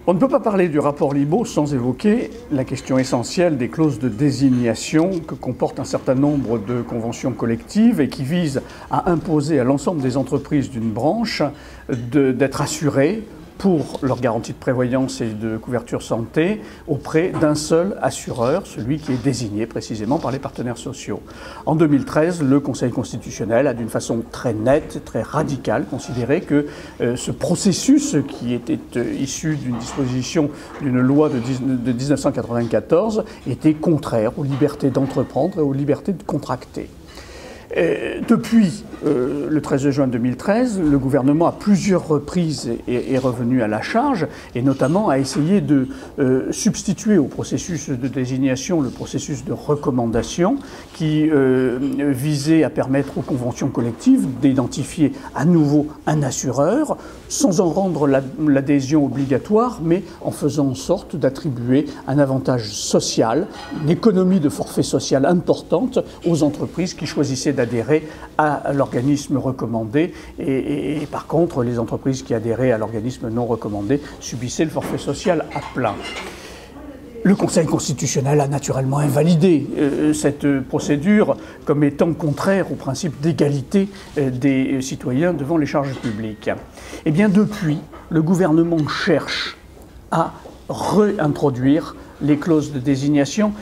On ne peut pas parler du rapport Libault sans évoquer la question essentielle des clauses de désignation que comportent un certain nombre de conventions collectives et qui visent à imposer à l'ensemble des entreprises d'une branche d'être assurées pour leur garantie de prévoyance et de couverture santé auprès d'un seul assureur, celui qui est désigné précisément par les partenaires sociaux. En 2013, le Conseil constitutionnel a d'une façon très nette, très radicale, considéré que ce processus qui était issu d'une disposition d'une loi de 1994 était contraire aux libertés d'entreprendre et aux libertés de contracter. Depuis le 13 juin 2013, le gouvernement à plusieurs reprises est revenu à la charge et notamment a essayé de substituer au processus de désignation le processus de recommandation qui visait à permettre aux conventions collectives d'identifier à nouveau un assureur sans en rendre l'adhésion obligatoire, mais en faisant en sorte d'attribuer un avantage social, une économie de forfait social importante aux entreprises qui choisissaient d'adhérer à l'organisme recommandé et par contre les entreprises qui adhéraient à l'organisme non recommandé subissaient le forfait social à plein. Le Conseil constitutionnel a naturellement invalidé cette procédure comme étant contraire au principe d'égalité des citoyens devant les charges publiques. Eh bien depuis, le gouvernement cherche à réintroduire les clauses de désignation.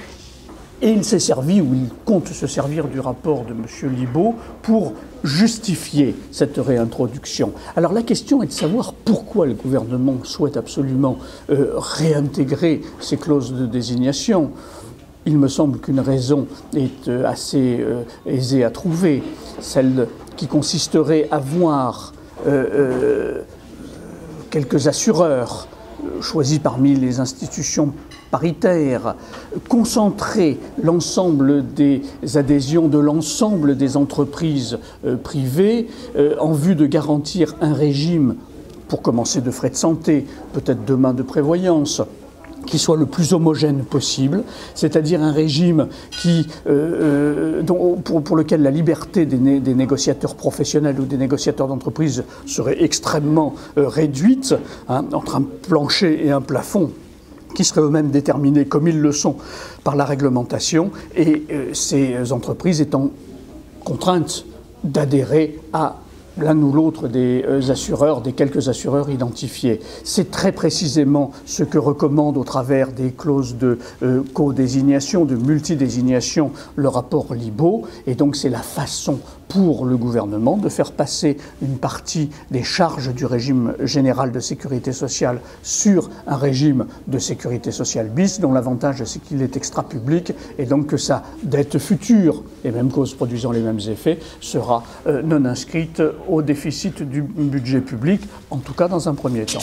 Et il s'est servi, ou il compte se servir du rapport de M. Libault pour justifier cette réintroduction. Alors la question est de savoir pourquoi le gouvernement souhaite absolument réintégrer ces clauses de désignation. Il me semble qu'une raison est assez aisée à trouver, celle qui consisterait à voir quelques assureurs choisis parmi les institutions paritaires, concentrer l'ensemble des adhésions de l'ensemble des entreprises privées en vue de garantir un régime, pour commencer de frais de santé, peut-être demain de prévoyance, qui soit le plus homogène possible, c'est-à-dire un régime qui, pour lequel la liberté des négociateurs professionnels ou des négociateurs d'entreprise serait extrêmement réduite, entre un plancher et un plafond, qui seraient eux-mêmes déterminés comme ils le sont par la réglementation, et ces entreprises étant contraintes d'adhérer à l'un ou l'autre des assureurs, des quelques assureurs identifiés. C'est très précisément ce que recommande au travers des clauses de co-désignation, de multidésignation, le rapport Libault, et donc c'est la façon pour le gouvernement de faire passer une partie des charges du régime général de sécurité sociale sur un régime de sécurité sociale bis, dont l'avantage c'est qu'il est extra-public et donc que sa dette future, et même cause produisant les mêmes effets, sera non inscrite au déficit du budget public, en tout cas dans un premier temps.